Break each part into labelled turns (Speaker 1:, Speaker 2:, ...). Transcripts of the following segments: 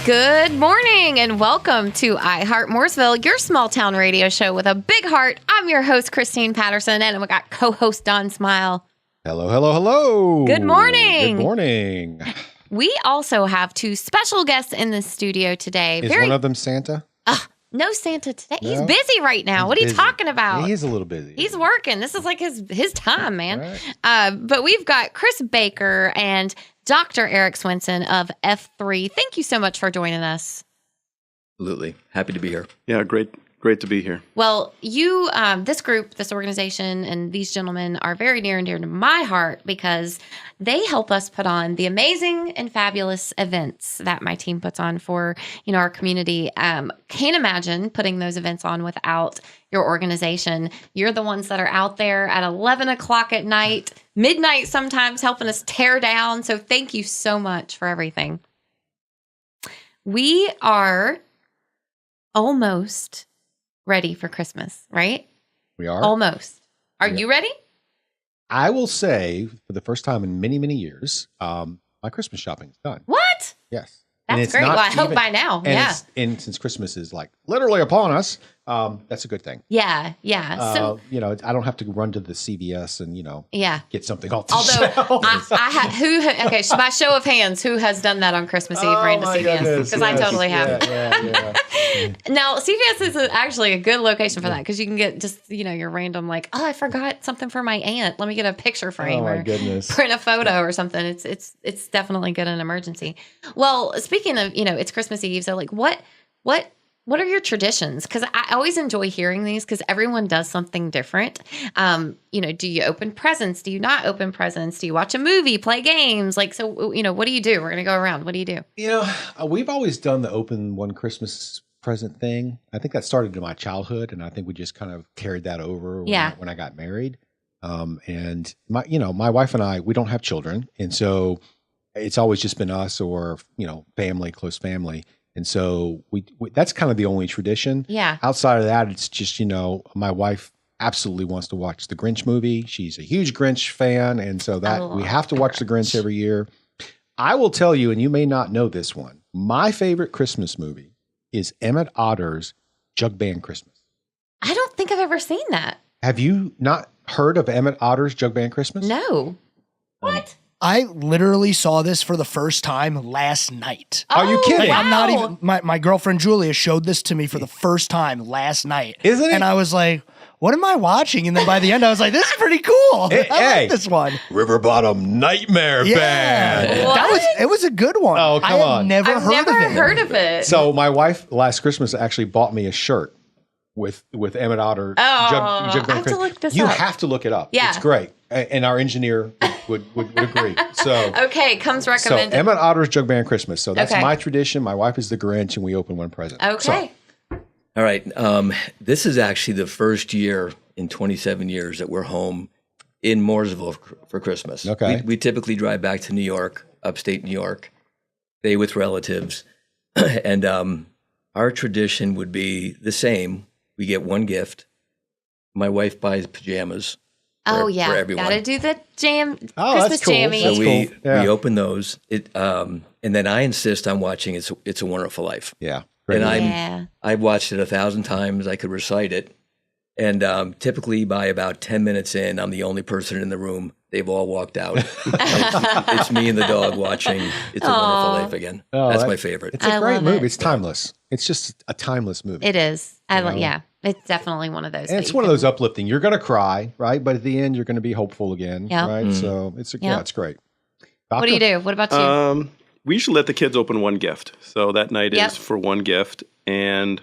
Speaker 1: Good morning and welcome to Heart Mooresville, your small town radio show with a big heart. I'm your host, Christine Patterson, and we got co-host Don Smyle.
Speaker 2: Hello, hello, hello.
Speaker 1: Good morning.
Speaker 2: Good morning.
Speaker 1: We also have two special guests in the studio today.
Speaker 2: Is one of them Santa?
Speaker 1: No Santa today.
Speaker 2: No?
Speaker 1: He's busy right now. What are you talking about?
Speaker 2: Yeah, he's a little busy.
Speaker 1: He's working. This is like his time, man.
Speaker 2: Right.
Speaker 1: But we've got Chris Baker and Dr. Eric Swenson of F3. Thank you so much for joining us.
Speaker 3: Absolutely. Happy to be here.
Speaker 4: Yeah, great to be here.
Speaker 1: Well, you, this group, this organization, and these gentlemen are very near and dear to my heart because they help us put on the amazing and fabulous events that my team puts on for, our community. Can't imagine putting those events on without your organization. You're the ones that are out there at 11 o'clock at night, midnight sometimes, helping us tear down. So thank you so much for everything. We are almost ready for Christmas, right?
Speaker 2: We are?
Speaker 1: Almost. Are
Speaker 2: Yeah.
Speaker 1: you ready?
Speaker 2: I will say, for the first time in many, many years, my Christmas shopping is done.
Speaker 1: What?
Speaker 2: Yes. And
Speaker 1: That's
Speaker 2: it's
Speaker 1: great.
Speaker 2: not
Speaker 1: Well, I hope
Speaker 2: even-
Speaker 1: by now.
Speaker 2: And
Speaker 1: Yeah.
Speaker 2: and since Christmas is like literally upon us, that's a good thing.
Speaker 1: Yeah. So,
Speaker 2: I don't have to run to the CVS and,
Speaker 1: yeah.
Speaker 2: get something off the
Speaker 1: Although
Speaker 2: shelf.
Speaker 1: okay, so by show of hands, who has done that on Christmas Eve, ran to CVS? Because I totally have.
Speaker 2: Yeah.
Speaker 1: Now, CVS is actually a good location for that because you can get just, your random I forgot something for my aunt. Let me get a picture frame
Speaker 2: Oh, my
Speaker 1: or
Speaker 2: goodness.
Speaker 1: print a photo or something. It's definitely good in an emergency. Well, speaking of, it's Christmas Eve. So what are your traditions? Because I always enjoy hearing these because everyone does something different. Do you open presents? Do you not open presents? Do you watch a movie, play games? What do you do? We're going to go around. What do you do?
Speaker 2: We've always done the open one Christmas present thing. I think that started in my childhood, and I think we just kind of carried that over when I got married. And my wife and I, we don't have children, and so it's always just been us or family, close family. And so we that's kind of the only tradition.
Speaker 1: Yeah.
Speaker 2: Outside of that, it's just, my wife absolutely wants to watch the Grinch movie. She's a huge Grinch fan. And so we have to watch the Grinch every year. I will tell you, and you may not know this one, my favorite Christmas movie is Emmett Otter's Jug Band Christmas.
Speaker 1: I don't think I've ever seen that.
Speaker 2: Have you not heard of Emmett Otter's Jug Band Christmas?
Speaker 1: No. What?
Speaker 5: I literally saw this for the first time last night.
Speaker 2: Are you kidding?
Speaker 1: Wow.
Speaker 5: I'm not even, my girlfriend Julia showed this to me for the first time last night.
Speaker 2: Isn't it?
Speaker 5: And I was like, what am I watching? And then by the end, I was like, this is pretty cool. I like this one.
Speaker 2: River Bottom Nightmare Band.
Speaker 1: What?
Speaker 5: It was a good one.
Speaker 2: Oh, come
Speaker 5: I had
Speaker 2: on.
Speaker 5: never
Speaker 1: I've
Speaker 5: heard
Speaker 1: never
Speaker 5: of it.
Speaker 1: heard of it.
Speaker 2: So my wife last Christmas actually bought me a shirt with Emmett Otter.
Speaker 1: Oh,
Speaker 2: Jug Band
Speaker 1: I have to
Speaker 2: Christmas.
Speaker 1: look this
Speaker 2: You
Speaker 1: up.
Speaker 2: have to look it up.
Speaker 1: Yeah.
Speaker 2: It's great. And our engineer would agree. So
Speaker 1: Okay, comes recommended.
Speaker 2: So Emmett Otter's Jug Band Christmas. So that's
Speaker 1: Okay.
Speaker 2: my tradition. My wife is the Grinch, and we open one present.
Speaker 1: Okay.
Speaker 3: All right. This is actually the first year in 27 years that we're home in Mooresville for Christmas.
Speaker 2: Okay.
Speaker 3: We typically drive back to New York, upstate New York, stay with relatives. And our tradition would be the same. We get one gift. My wife buys pajamas.
Speaker 1: Oh,
Speaker 3: for everyone.
Speaker 1: Gotta do the
Speaker 2: Oh,
Speaker 1: Christmas
Speaker 2: that's cool.
Speaker 1: jammy.
Speaker 3: So
Speaker 2: That's
Speaker 3: we
Speaker 2: cool. Yeah.
Speaker 3: open those. And then I insist on watching It's a Wonderful Life.
Speaker 2: Yeah.
Speaker 3: And
Speaker 1: Yeah.
Speaker 3: I've watched it 1,000 times. I could recite it. And typically by about 10 minutes in, I'm the only person in the room. They've all walked out. It's me and the dog watching It's a Wonderful Life again.
Speaker 2: Oh,
Speaker 3: That's my favorite.
Speaker 2: It's a
Speaker 1: I
Speaker 2: great
Speaker 1: love
Speaker 2: movie.
Speaker 1: it.
Speaker 2: It's timeless. It's just a timeless movie.
Speaker 1: It is.
Speaker 2: know?
Speaker 1: Yeah. It's definitely one of those.
Speaker 2: And it's one of those uplifting. You're going to cry, right? But at the end, you're going to be hopeful again,
Speaker 1: Yeah.
Speaker 2: right? So it's it's great.
Speaker 1: What do you do? What about you?
Speaker 4: We usually let the kids open one gift. So that night
Speaker 1: Yep.
Speaker 4: is for one gift. And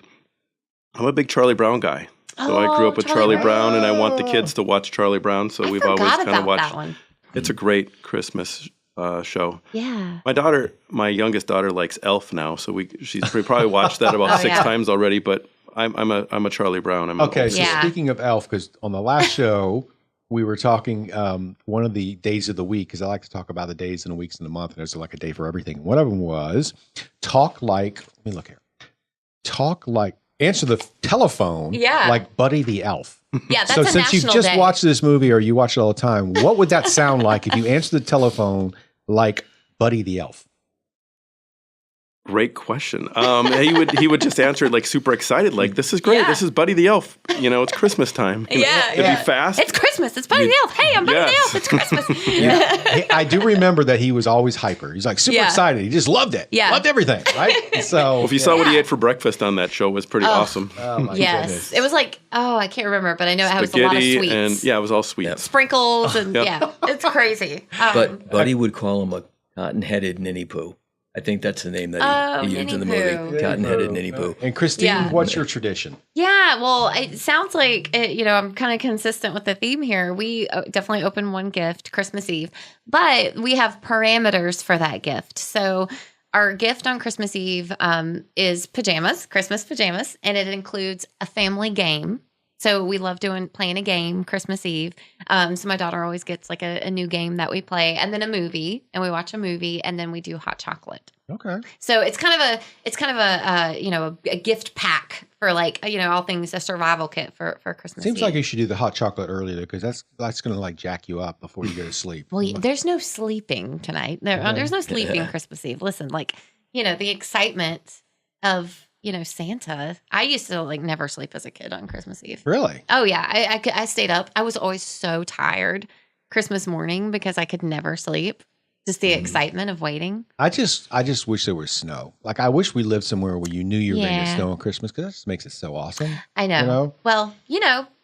Speaker 4: I'm a big Charlie Brown guy. So I grew up with
Speaker 1: Charlie
Speaker 4: Charlie Brown, and I want the kids to watch Charlie Brown. So
Speaker 1: I
Speaker 4: we've
Speaker 1: forgot
Speaker 4: always kind
Speaker 1: about
Speaker 4: of watched.
Speaker 1: that one.
Speaker 4: It's a great Christmas show.
Speaker 1: Yeah.
Speaker 4: My youngest daughter likes Elf now, so she's probably watched that about six times already. But I'm a Charlie Brown.
Speaker 2: Okay, so
Speaker 1: Yeah.
Speaker 2: speaking of Elf, because on the last show, we were talking one of the days of the week, because I like to talk about the days and the weeks and the month, and there's like a day for everything. One of them was answer the telephone like Buddy the Elf.
Speaker 1: Yeah, that's
Speaker 2: so
Speaker 1: a
Speaker 2: since you've
Speaker 1: national
Speaker 2: just
Speaker 1: day.
Speaker 2: watched this movie or you watch it all the time, what would that sound like if you answer the telephone like Buddy the Elf?
Speaker 4: Great question. He would just answer it like super excited, like, "This is great.
Speaker 1: Yeah.
Speaker 4: This is Buddy the Elf. It's Christmas time."
Speaker 1: Yeah.
Speaker 4: It'd be fast.
Speaker 1: It's Christmas. It's Buddy the Elf. Hey, I'm Buddy the Elf. It's Christmas.
Speaker 2: I do remember that he was always hyper. He's like super excited. He just loved it.
Speaker 1: Yeah.
Speaker 2: Loved everything, right? So
Speaker 4: Well, if you saw what he ate for breakfast on that show, it was pretty awesome.
Speaker 2: oh my
Speaker 1: Yes.
Speaker 2: goodness.
Speaker 1: It was like, I can't remember, but I know it was a lot of
Speaker 4: Spaghetti
Speaker 1: sweets.
Speaker 4: and it was all sweet.
Speaker 1: Sprinkles and it's crazy.
Speaker 3: But Buddy would call him a cotton-headed ninny poo. I think that's the name that he used in the
Speaker 1: Ninny
Speaker 3: movie.
Speaker 1: Poo.
Speaker 3: Cotton-headed ninny poo.
Speaker 2: And Christine,
Speaker 1: Yeah.
Speaker 2: what's your tradition?
Speaker 1: Yeah, well, it sounds like, I'm kind of consistent with the theme here. We definitely open one gift Christmas Eve, but we have parameters for that gift. So our gift on Christmas Eve is pajamas, Christmas pajamas, and it includes a family game. So we love playing a game Christmas Eve. So my daughter always gets like a new game that we play, and then a movie, and we watch a movie, and then we do hot chocolate.
Speaker 2: Okay.
Speaker 1: So it's kind of a gift pack for like all things, a survival kit for Christmas.
Speaker 2: Seems
Speaker 1: Eve.
Speaker 2: like you should do the hot chocolate early because that's going to like jack you up before you go to sleep.
Speaker 1: Well, there's no sleeping tonight. There's no sleeping Christmas Eve. Listen, the excitement of Santa. I used to never sleep as a kid on Christmas Eve.
Speaker 2: Really?
Speaker 1: Oh yeah, I stayed up. I was always so tired Christmas morning because I could never sleep. Just the excitement of waiting.
Speaker 2: I just wish there was snow. Like I wish we lived somewhere where you knew you were going to get snow on Christmas because that just makes it so awesome.
Speaker 1: I know.
Speaker 2: You know?
Speaker 1: Well,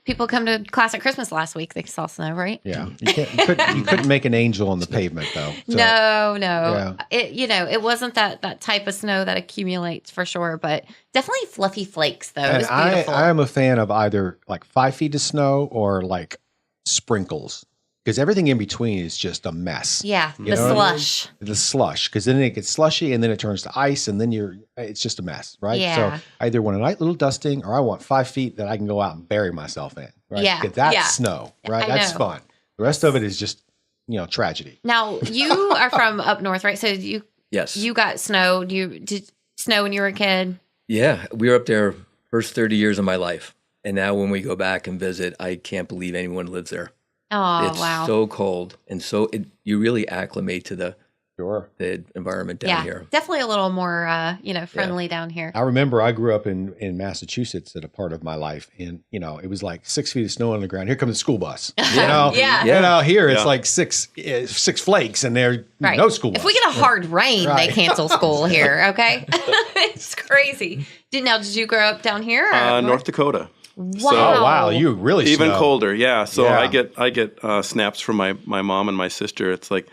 Speaker 1: people come to Classic Christmas last week. They saw snow, right?
Speaker 2: Yeah. You couldn't make an angel on the pavement though. So,
Speaker 1: No.
Speaker 2: Yeah.
Speaker 1: It wasn't that type of snow that accumulates for sure, but definitely fluffy flakes though. It
Speaker 2: And
Speaker 1: was beautiful.
Speaker 2: I am a fan of either like 5 feet of snow or like sprinkles because everything in between is just a mess.
Speaker 1: yeah,
Speaker 2: You
Speaker 1: the
Speaker 2: know what I mean?
Speaker 1: slush.
Speaker 2: The slush, because then it gets slushy and then it turns to ice and then it's just a mess, right?
Speaker 1: Yeah.
Speaker 2: So I either want a light little dusting or I want 5 feet that I can go out and bury myself in, right?
Speaker 1: Yeah,
Speaker 2: 'Cause that's
Speaker 1: yeah.
Speaker 2: snow, right?
Speaker 1: I
Speaker 2: That's
Speaker 1: know.
Speaker 2: fun. The rest of it is just, tragedy.
Speaker 1: Now you are from up north, right? So
Speaker 3: Yes.
Speaker 1: you got snow. You did snow when you were a kid.
Speaker 3: Yeah, we were up there first 30 years of my life. And now when we go back and visit, I can't believe anyone lives there.
Speaker 1: Oh
Speaker 3: It's
Speaker 1: wow.
Speaker 3: so cold. And so you really acclimate to the
Speaker 2: Sure.
Speaker 3: environment down here.
Speaker 1: Definitely a little more friendly down here.
Speaker 2: I remember I grew up in Massachusetts at a part of my life, and it was like 6 feet of snow on the ground. Here comes the school bus.
Speaker 1: Yeah.
Speaker 2: Here it's
Speaker 4: Yeah.
Speaker 2: like six flakes, and there's
Speaker 1: Right.
Speaker 2: no school bus.
Speaker 1: If we get a hard rain, they
Speaker 2: Right.
Speaker 1: cancel school here. Okay, it's crazy. Did you grow up down here? Or
Speaker 4: North Dakota.
Speaker 1: Wow.
Speaker 2: Oh wow, you really
Speaker 4: Even
Speaker 2: snow.
Speaker 4: colder, yeah. So
Speaker 2: Yeah.
Speaker 4: I get snaps from my mom and my sister. It's like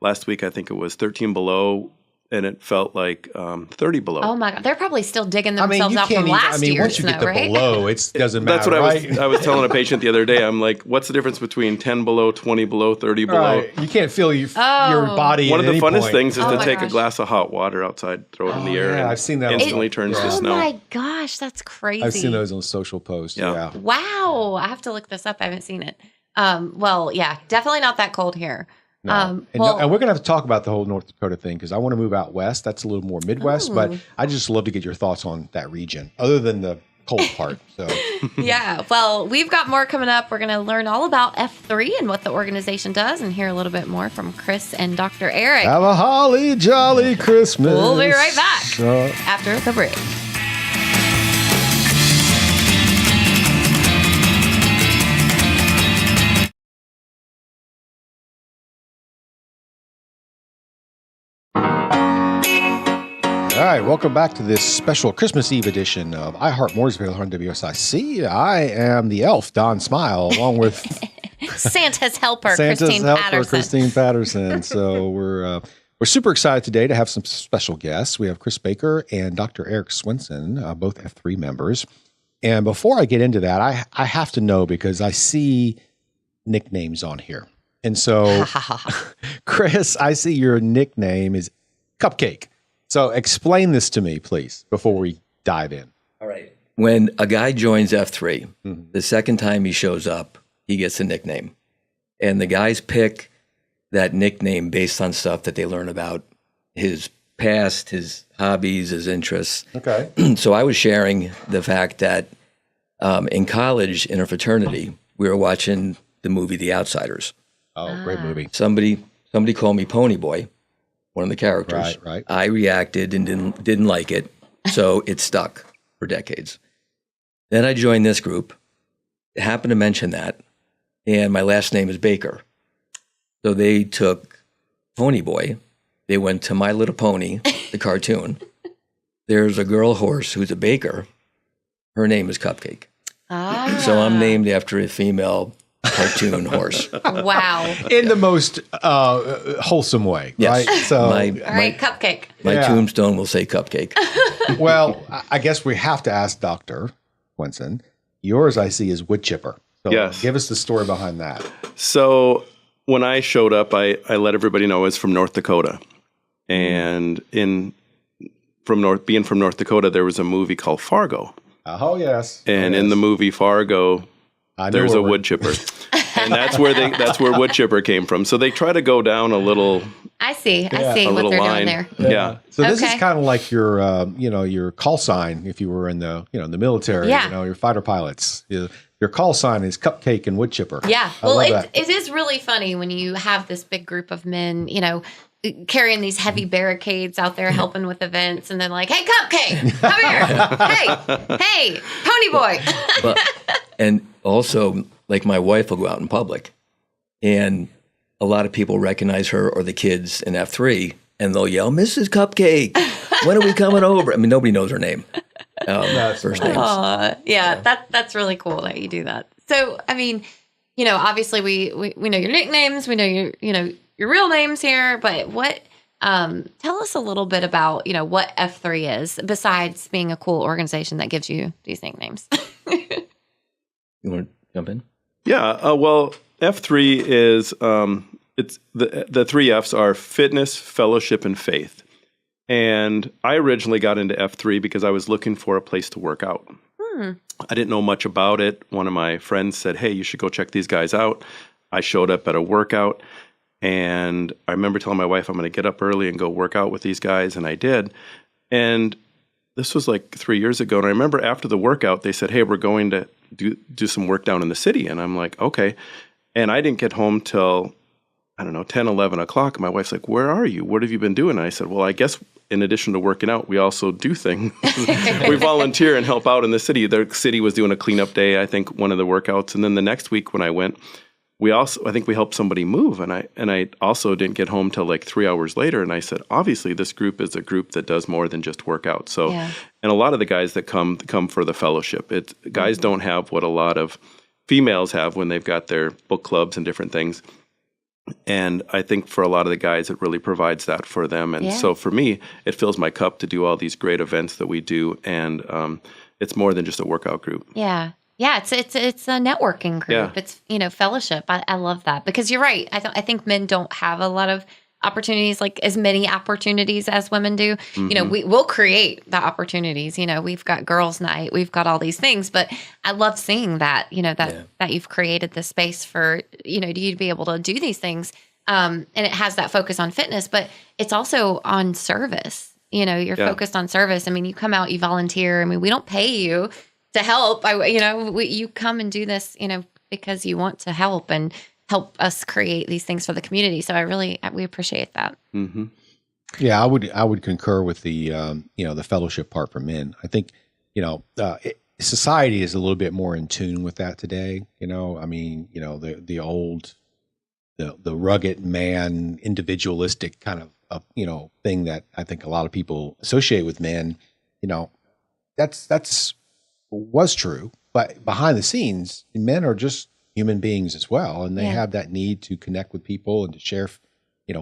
Speaker 4: last week I think it was 13 below, and it felt like 30 below.
Speaker 1: Oh my God, they're probably still digging
Speaker 2: I mean,
Speaker 1: themselves
Speaker 2: you
Speaker 1: out from
Speaker 2: can't.
Speaker 1: last year's
Speaker 2: Once you
Speaker 1: snow,
Speaker 2: get the
Speaker 1: right?
Speaker 2: below, it doesn't matter.
Speaker 4: That's what
Speaker 2: right?
Speaker 4: I was telling a patient the other day. I'm like, what's the difference between 10 below, 20 below, 30 below?
Speaker 2: Right. You can't feel your
Speaker 1: Oh.
Speaker 2: body.
Speaker 4: One of
Speaker 2: at
Speaker 4: the
Speaker 2: any
Speaker 4: funnest
Speaker 2: point.
Speaker 4: things is
Speaker 1: Oh
Speaker 4: to
Speaker 1: my
Speaker 4: take a
Speaker 1: gosh.
Speaker 4: glass of hot water outside, throw it in the air,
Speaker 2: yeah,
Speaker 4: and
Speaker 2: I've seen that on
Speaker 4: instantly
Speaker 2: social-
Speaker 4: turns
Speaker 2: yeah.
Speaker 4: to
Speaker 1: Oh
Speaker 4: snow.
Speaker 1: my gosh, that's crazy.
Speaker 2: I've seen those on social posts.
Speaker 4: Yeah.
Speaker 2: Yeah.
Speaker 1: Wow, I have to look this up. I haven't seen it. Well, yeah, definitely not that cold here.
Speaker 2: No. And we're going to have to talk about the whole North Dakota thing because I want to move out west. That's a little more Midwest, but I just love to get your thoughts on that region other than the cold part. So
Speaker 1: Yeah, well, we've got more coming up. We're going to learn all about F3 and what the organization does and hear a little bit more from Chris and Dr. Eric.
Speaker 2: have a holly jolly Christmas.
Speaker 1: We'll be right back after the break.
Speaker 2: All right, welcome back to this special Christmas Eve edition of Heart Mooresville on WSIC. I am the elf, Don Smyle, along with
Speaker 1: Santa's helper,
Speaker 2: Santa's
Speaker 1: Christine
Speaker 2: helper,
Speaker 1: Patterson.
Speaker 2: Christine Patterson. So we're super excited today to have some special guests. We have Chris Baker and Dr. Eric Swenson, both F3 members. And before I get into that, I have to know because I see nicknames on here. And so, Chris, I see your nickname is Cupcake. So explain this to me, please, before we dive in.
Speaker 3: All right. When a guy joins F3, the second time he shows up, he gets a nickname. And the guys pick that nickname based on stuff that they learn about his past, his hobbies, his interests.
Speaker 2: Okay.
Speaker 3: So I was sharing the fact that in college, in a fraternity, we were watching the movie The Outsiders.
Speaker 2: Oh, great movie.
Speaker 3: Somebody called me Pony Boy. one of the characters.
Speaker 2: Right.
Speaker 3: I reacted and didn't like it, so it stuck for decades. Then I joined this group. Happened to mention that, and my last name is Baker. So they took Pony Boy. They went to My Little Pony, the cartoon. There's a girl horse who's a baker. Her name is Cupcake.
Speaker 1: Ah.
Speaker 3: So I'm named after a female cartoon horse.
Speaker 1: Wow.
Speaker 2: In the most wholesome way,
Speaker 3: Yes.
Speaker 2: right? So,
Speaker 1: All right, Cupcake.
Speaker 3: My tombstone will say Cupcake.
Speaker 2: well, I guess we have to ask Dr. Swenson. Yours, I see, is wood chipper. So
Speaker 4: Yes.
Speaker 2: give us the story behind that.
Speaker 4: So when I showed up, I let everybody know I was from North Dakota. And being from North Dakota, there was a movie called Fargo.
Speaker 2: Oh, yes.
Speaker 4: And in the movie Fargo, there's a wood chipper. And that's where wood chipper came from. So they try to go down a little
Speaker 1: I see
Speaker 4: a
Speaker 1: what
Speaker 4: little
Speaker 1: they're
Speaker 4: line.
Speaker 1: doing there.
Speaker 4: Yeah.
Speaker 2: So this is
Speaker 1: Okay.
Speaker 2: kind of like your call sign if you were in the the military.
Speaker 1: Yeah.
Speaker 2: Your fighter pilots. Your call sign is Cupcake and wood chipper.
Speaker 1: Yeah.
Speaker 2: I
Speaker 1: Well,
Speaker 2: love that.
Speaker 1: it is really funny when you have this big group of men, carrying these heavy barricades out there helping with events, and then like, hey, Cupcake, come here. hey, Pony Boy.
Speaker 3: But, and also, like, my wife will go out in public, and a lot of people recognize her or the kids in F3, and they'll yell, Mrs. Cupcake, when are we coming over? I mean, nobody knows her name. First names.
Speaker 1: That's really cool that you do that. So, I mean, obviously we know your nicknames, we know your real names here, but what, tell us a little bit about, what F3 is besides being a cool organization that gives you these nicknames.
Speaker 3: You want to jump in?
Speaker 4: Yeah. Well, F3 is it's the three F's are fitness, fellowship, and faith. And I originally got into F3 because I was looking for a place to work out. I didn't know much about it. One of my friends said, hey, you should go check these guys out. I showed up at a workout, and I remember telling my wife I'm going to get up early and go work out with these guys, and I did. And this was like 3 years ago, and I remember after the workout, they said, hey, we're going to do some work down in the city. And I'm like, okay. And I didn't get home till, 10, 11 o'clock. My wife's like, where are you? What have you been doing? And I said, well, I guess in addition to working out, we also do things. We volunteer and help out in the city. The city was doing a cleanup day, I think, one of the workouts. And then the next week when I went, I think we helped somebody move. And I also didn't get home till like 3 hours later. And I said, obviously, this group is a group that does more than just work out. So, and a lot of the guys that come for the fellowship. Guys don't have what a lot of females have when they've got their book clubs and different things. And I think for a lot of the guys, it really provides that for them. And so for me, it fills my cup to do all these great events that we do. And it's more than just a workout group.
Speaker 1: Yeah. Yeah, it's a networking group.
Speaker 4: Yeah.
Speaker 1: It's, fellowship. I love that because you're right. I think men don't have a lot of opportunities, like as many opportunities as women do.
Speaker 4: Mm-hmm.
Speaker 1: We'll create the opportunities. We've got girls' night, we've got all these things, but I love seeing that, that you've created the space for, you to be able to do these things. And it has that focus on fitness, but it's also on service. You're focused on service. I mean, you come out, you volunteer. I mean, we don't pay you to help. You come and do this, because you want to help and help us create these things for the community. So we appreciate that.
Speaker 4: Mm-hmm.
Speaker 2: Yeah, I would concur with the the fellowship part for men. I think society is a little bit more in tune with that today. The old the rugged man, individualistic kind of thing that I think a lot of people associate with men. That's was true, but behind the scenes, men are just human beings as well, and they have that need to connect with people and to share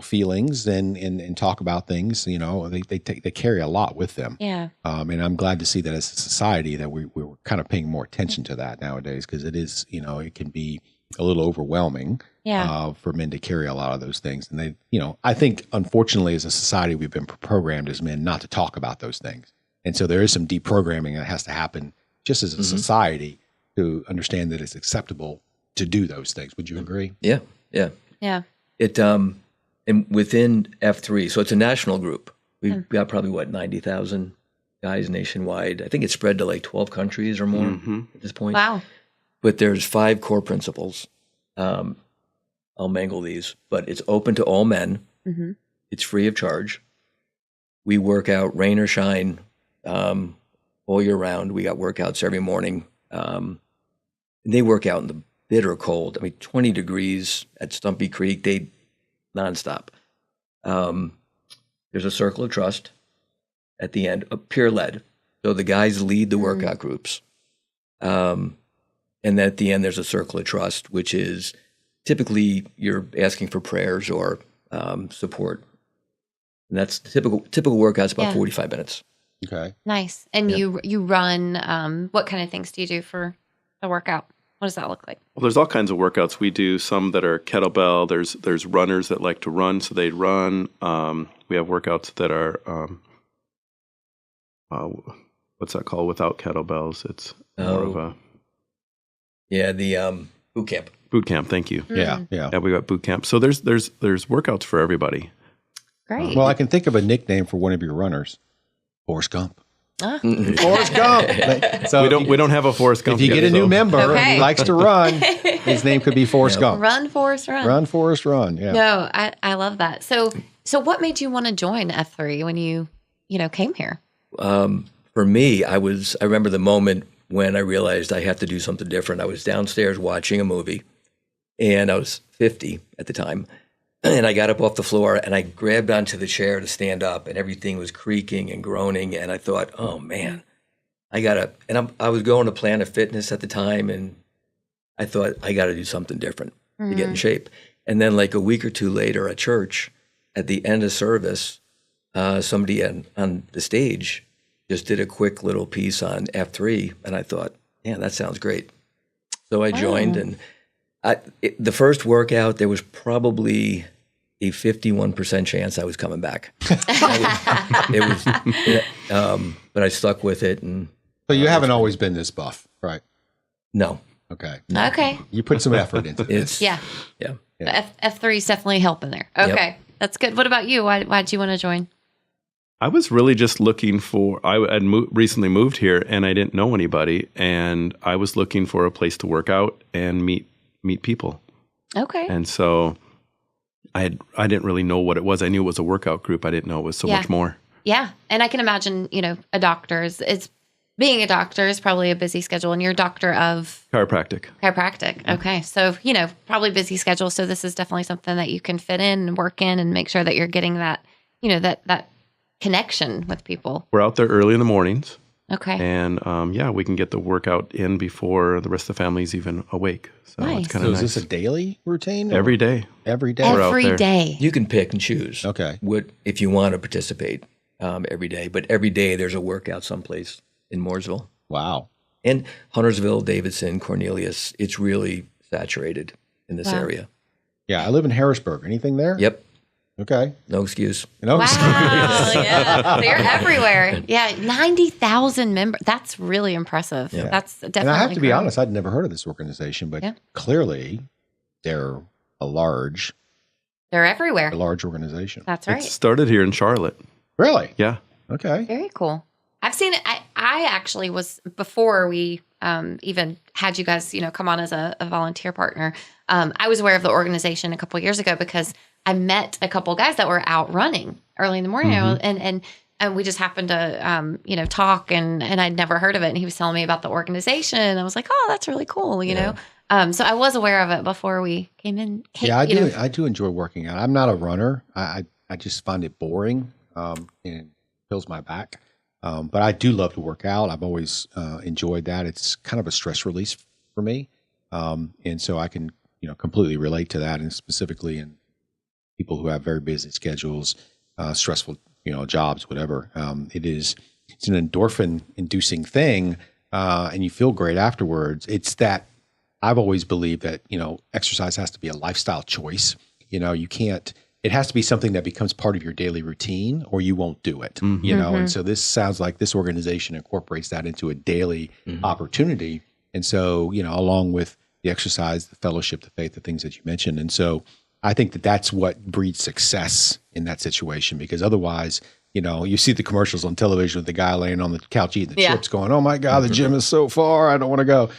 Speaker 2: feelings and talk about things. They carry a lot with them.
Speaker 1: Yeah.
Speaker 2: And I'm glad to see that as a society that we're kind of paying more attention to that nowadays, because it is it can be a little overwhelming for men to carry a lot of those things. And I think unfortunately as a society we've been programmed as men not to talk about those things, and so there is some deprogramming that has to happen just as a society to understand that it's acceptable to do those things. Would you agree?
Speaker 3: Yeah. It and within F3, so it's a national group. We've got probably 90,000 guys nationwide. I think it's spread to like 12 countries or more at this point.
Speaker 1: Wow.
Speaker 3: But there's 5 core principles. I'll mangle these, but it's open to all men. It's free of charge. We work out rain or shine all year round. We got workouts every morning. And they work out in the bitter cold. I mean, 20 degrees at Stumpy Creek, they nonstop. There's a circle of trust at the end, pure lead. So the guys lead the workout groups. And then at the end, there's a circle of trust, which is typically you're asking for prayers or support. And that's typical workouts, about 45 minutes.
Speaker 2: Okay.
Speaker 1: Nice. And you run, what kind of things do you do for a workout? What does that look like?
Speaker 4: Well, there's all kinds of workouts. We do some that are kettlebell. There's runners that like to run, so they run. We have workouts that are, what's that called? Without kettlebells. It's more of a...
Speaker 3: Yeah, the boot camp.
Speaker 4: Boot camp, thank you.
Speaker 2: Yeah.
Speaker 4: Yeah, we got boot camp. So there's workouts for everybody.
Speaker 1: Great.
Speaker 2: Well, I can think of a nickname for one of your runners, Forrest Gump.
Speaker 1: Forrest
Speaker 2: Gump. So
Speaker 4: we don't have a Forrest Gump.
Speaker 2: if you get a new member and he likes to run, his name could be Forrest Gump.
Speaker 1: Run, Forrest, run.
Speaker 2: Run, Forrest, run. Yeah.
Speaker 1: No, I love that. So what made you want to join F3 when you came here?
Speaker 3: For me, I remember the moment when I realized I had to do something different. I was downstairs watching a movie, and I was 50 at the time. And I got up off the floor and I grabbed onto the chair to stand up, and everything was creaking and groaning. And I thought, oh man, I was going to Planet Fitness at the time, and I thought I got to do something different to get in shape. And then like a week or two later at church, at the end of service, somebody on the stage just did a quick little piece on F3. And I thought, yeah, that sounds great. So I joined, and the first workout, there was probably a 51% chance I was coming back. But I stuck with it. And
Speaker 2: So you haven't always been this buff, right?
Speaker 3: no,
Speaker 2: Okay.
Speaker 1: Okay.
Speaker 2: You put some effort into this.
Speaker 1: Yeah.
Speaker 3: yeah.
Speaker 1: F3 is definitely helping there. Okay. That's good. What about you? Why'd you want to join?
Speaker 4: I was really just looking for, I had recently moved here and I didn't know anybody, and I was looking for a place to work out and meet people.
Speaker 1: Okay.
Speaker 4: And so I didn't really know what it was. I knew it was a workout group. I didn't know it was so much more.
Speaker 1: Yeah. And I can imagine, a doctor's, being a doctor is probably a busy schedule, and you're a doctor of
Speaker 4: Chiropractic.
Speaker 1: Okay. So, probably busy schedule. So this is definitely something that you can fit in and work in and make sure that you're getting that, that connection with people.
Speaker 4: We're out there early in the mornings.
Speaker 1: Okay.
Speaker 4: And we can get the workout in before the rest of the family's even awake. So
Speaker 1: Nice.
Speaker 4: it's kind
Speaker 2: So
Speaker 4: of
Speaker 2: is
Speaker 4: nice.
Speaker 2: this a daily routine? or-
Speaker 4: Every day.
Speaker 2: Every day?
Speaker 4: We're out
Speaker 1: Every
Speaker 4: there.
Speaker 1: day.
Speaker 3: You can pick and choose.
Speaker 2: Okay.
Speaker 3: If you want to participate every day. But every day there's a workout someplace in Mooresville.
Speaker 2: Wow.
Speaker 3: And Huntersville, Davidson, Cornelius, it's really saturated in this area.
Speaker 2: Yeah, I live in Harrisburg. Anything there?
Speaker 3: Yep.
Speaker 2: Okay.
Speaker 3: No excuse.
Speaker 2: No,
Speaker 1: Wow. Yeah. They're everywhere. Yeah. 90,000 members. That's really impressive.
Speaker 3: Yeah.
Speaker 1: That's definitely.
Speaker 2: And I have to be
Speaker 1: growing.
Speaker 2: honest, I'd never heard of this organization, but clearly they're a large
Speaker 1: They're everywhere.
Speaker 2: organization.
Speaker 1: That's
Speaker 4: It
Speaker 1: right.
Speaker 4: started here in Charlotte.
Speaker 2: Really?
Speaker 4: Yeah.
Speaker 2: Okay.
Speaker 1: Very cool. I've seen it. I actually was, before we even had you guys, come on as a volunteer partner. I was aware of the organization a couple of years ago because I met a couple of guys that were out running early in the morning, and we just happened to, talk, and I'd never heard of it. And he was telling me about the organization, and I was like, oh, that's really cool, So I was aware of it before we came in.
Speaker 2: Yeah, I do enjoy working out. I'm not a runner. I just find it boring and it kills my back. But I do love to work out. I've always enjoyed that. It's kind of a stress release for me. And so I can, completely relate to that, and specifically in people who have very busy schedules, stressful, jobs, whatever. It's an endorphin inducing thing. And you feel great afterwards. It's that I've always believed that, exercise has to be a lifestyle choice. It has to be something that becomes part of your daily routine, or you won't do it, and so this sounds like this organization incorporates that into a daily opportunity. And so, along with the exercise, the fellowship, the faith, the things that you mentioned. And so I think that that's what breeds success in that situation, because otherwise, you see the commercials on television with the guy laying on the couch eating the chips going, oh my God, the gym is so far, I don't want to go,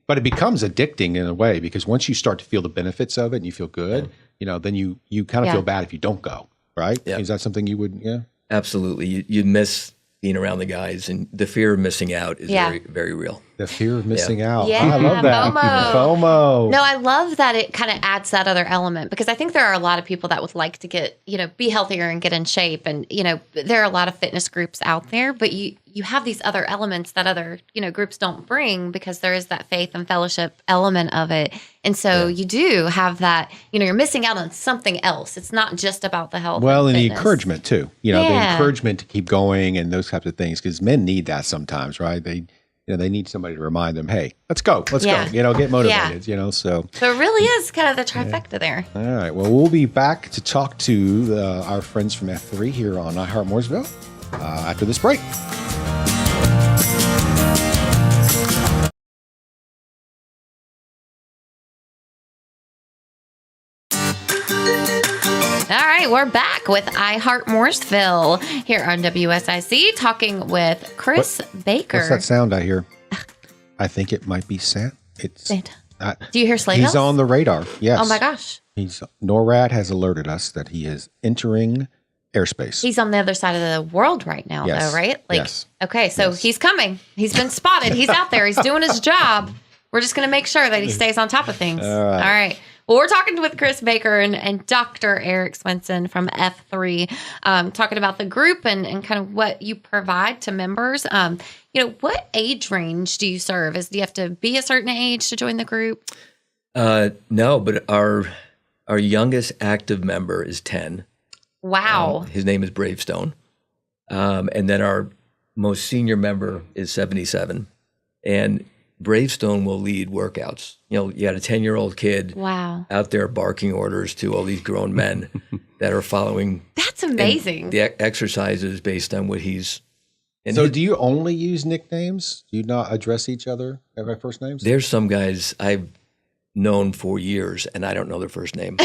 Speaker 2: but it becomes addicting in a way, because once you start to feel the benefits of it and you feel good, then you kind of feel bad if you don't go, right?
Speaker 3: Yeah.
Speaker 2: Is that something you would,
Speaker 3: Absolutely. You miss being around the guys, and the fear of missing out is very, very real.
Speaker 2: The fear of missing out.
Speaker 1: Yeah,
Speaker 2: Oh, I love that.
Speaker 1: FOMO. No, I love that it kind of adds that other element, because I think there are a lot of people that would like to get, be healthier and get in shape. And, there are a lot of fitness groups out there, but you have these other elements that other, groups don't bring, because there is that faith and fellowship element of it. And so you do have that, you're missing out on something else. It's not just about the health.
Speaker 2: Well, and the
Speaker 1: fitness.
Speaker 2: encouragement too, the encouragement to keep going and those types of things, because men need that sometimes, right? They need somebody to remind them, hey, let's go, go, get motivated, so.
Speaker 1: So it really is kind of the trifecta there.
Speaker 2: All right, well, we'll be back to talk to our friends from F3 here on Heart Mooresville after this break.
Speaker 1: All right, we're back with Heart Mooresville here on WSIC, talking with Chris Baker.
Speaker 2: What's that sound I hear? I think it might be Santa. It's
Speaker 1: Santa. Do you hear sleigh bells?
Speaker 2: He's on the radar. Yes.
Speaker 1: Oh my gosh.
Speaker 2: NORAD has alerted us that he is entering airspace.
Speaker 1: He's on the other side of the world right now, though, right?
Speaker 2: Yes.
Speaker 1: Okay, so he's coming. He's been spotted. He's out there. He's doing his job. We're just going to make sure that he stays on top of things. All right. Well, we're talking with Chris Baker and Dr. Eric Swenson from F3, talking about the group and kind of what you provide to members. What age range do you serve? Do you have to be a certain age to join the group?
Speaker 3: No, but our youngest active member is 10.
Speaker 1: Wow.
Speaker 3: His name is Bravestone. And then our most senior member is 77. And Bravestone will lead workouts. You got a 10-year-old kid out there barking orders to all these grown men that are following.
Speaker 1: That's amazing.
Speaker 3: The exercises based on what he's.
Speaker 2: So do you only use nicknames? Do you not address each other by first names?
Speaker 3: There's some guys I've known for years, and I don't know their first name.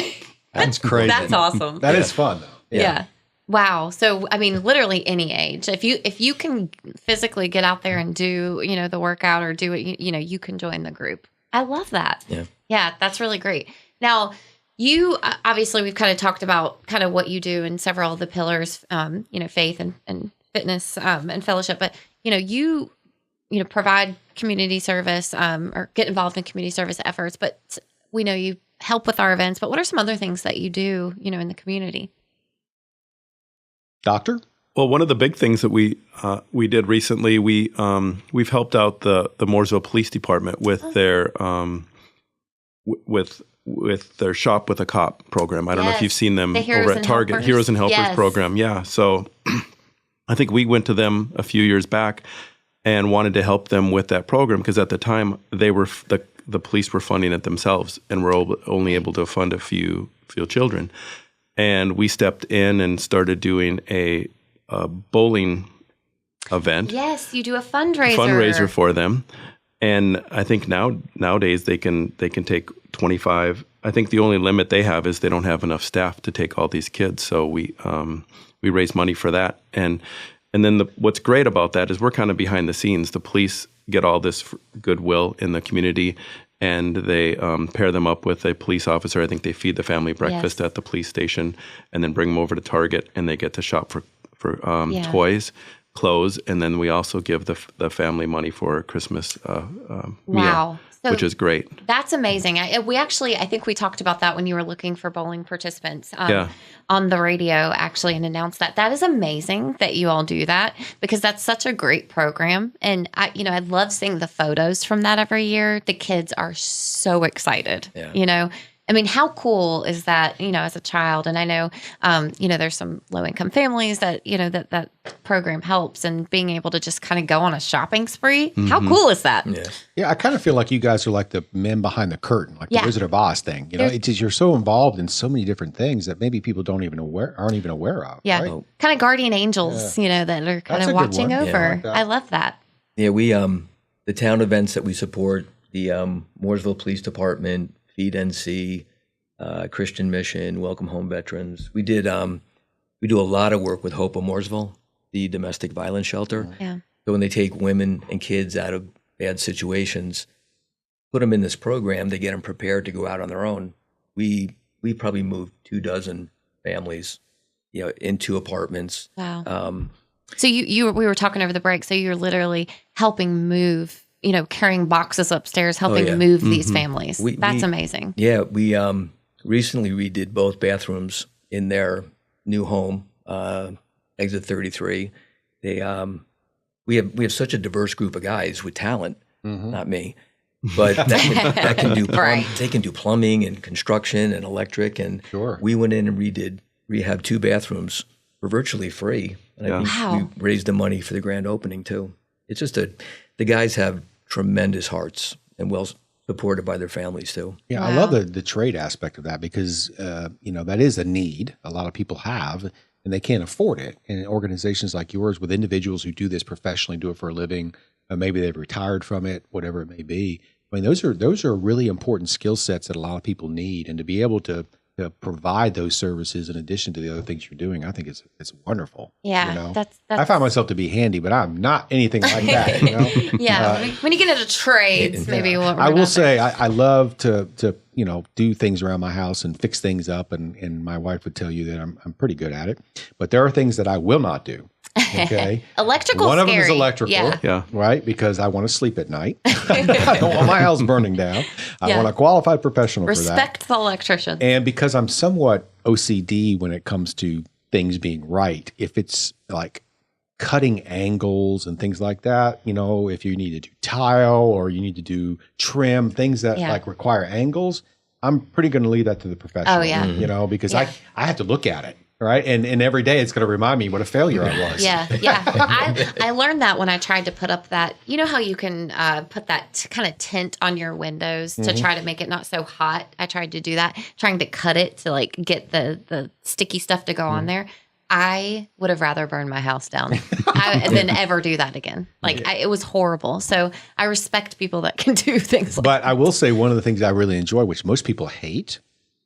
Speaker 2: That's crazy.
Speaker 1: That's awesome.
Speaker 2: That is fun, though.
Speaker 1: Yeah. Wow. So, I mean, literally any age. If you can physically get out there and do, the workout or do it, you can join the group. I love that.
Speaker 3: Yeah.
Speaker 1: Yeah, that's really great. Now, you obviously we've kind of talked about kind of what you do in several of the pillars, faith and fitness and fellowship, but you provide community service or get involved in community service efforts, but we know you help with our events, but what are some other things that you do, in the community?
Speaker 2: Doctor?
Speaker 4: Well, one of the big things that we did recently, we've helped out the Mooresville Police Department with their with their Shop with a Cop program. I don't know if you've seen them over at Target,
Speaker 1: Helpers.
Speaker 4: Heroes and Helpers program. Yeah, so I think we went to them a few years back and wanted to help them with that program, because at the time they were the police were funding it themselves and were only able to fund a few children. And we stepped in and started doing a bowling event.
Speaker 1: Yes, you do a fundraiser.
Speaker 4: Fundraiser for them. And I think nowadays they can take 25. I think the only limit they have is they don't have enough staff to take all these kids. So we raise money for that. And then what's great about that is we're kind of behind the scenes. The police get all this goodwill in the community, and they pair them up with a police officer. I think they feed the family breakfast at the police station, and then bring them over to Target, and they get to shop for toys, clothes, and then we also give the family money for a Christmas meal, which is great.
Speaker 1: That's amazing. I think we talked about that when you were looking for bowling participants on the radio, actually, and announced that. That is amazing that you all do that, because that's such a great program. And I love seeing the photos from that every year. The kids are so excited, I mean, how cool is that, as a child? And I know, there's some low-income families that, that program helps, and being able to just kind of go on a shopping spree. Mm-hmm. How cool is that?
Speaker 2: Yeah, I kind of feel like you guys are like the men behind the curtain, like the Wizard of Oz thing. It's just, you're so involved in so many different things that maybe people aren't even aware of.
Speaker 1: Yeah,
Speaker 2: right?
Speaker 1: Kind of guardian angels, that are kind of watching over. Yeah, I love that.
Speaker 3: Yeah, we the town events that we support, the Mooresville Police Department, Feed NC, Christian Mission, Welcome Home Veterans. We do a lot of work with Hope of Mooresville, the domestic violence shelter.
Speaker 1: Yeah.
Speaker 3: So when they take women and kids out of bad situations, put them in this program, they get them prepared to go out on their own. We we probably moved 24 families, into apartments.
Speaker 1: Wow. So we were talking over the break. So you're literally helping move, carrying boxes upstairs, helping move these families. That's amazing.
Speaker 3: Yeah, we recently redid both bathrooms in their new home, exit 33. We have such a diverse group of guys with talent. Not me, but that can do they can do plumbing and construction and electric. And we went in and rehab 2 bathrooms for virtually free. And I think we raised the money for the grand opening too. It's just the guys have tremendous hearts and well supported by their families too.
Speaker 2: Yeah, wow. I love the trade aspect of that because that is a need a lot of people have and they can't afford it. And organizations like yours with individuals who do this professionally, do it for a living, maybe they've retired from it, whatever it may be. I mean, those are really important skill sets that a lot of people need, and to be able to provide those services in addition to the other things you're doing, I think it's wonderful.
Speaker 1: Yeah, that's
Speaker 2: I find myself to be handy, but I'm not anything like that.
Speaker 1: Yeah, when you get into trades, maybe what
Speaker 2: I will say I love to do things around my house and fix things up, and my wife would tell you that I'm pretty good at it. But there are things that I will not do. Okay,
Speaker 1: electrical.
Speaker 2: One of them is electrical, right? Because I want to sleep at night. I don't want my house burning down. I want a qualified professional for that.
Speaker 1: Respect the electrician.
Speaker 2: And because I'm somewhat OCD when it comes to things being right, if it's like cutting angles and things like that, if you need to do tile or you need to do trim, things that like require angles, I'm pretty going to leave that to the professional. Oh yeah, because I have to look at it. Right. And every day it's going to remind me what a failure I was.
Speaker 1: Yeah. I learned that when I tried to put up that, how you can put that kind of tint on your windows to try to make it not so hot. I tried to do that, trying to cut it to like get the sticky stuff to go on there. I would have rather burned my house down than ever do that again. It was horrible. So I respect people that can do things like that.
Speaker 2: But I will say one of the things I really enjoy, which most people hate,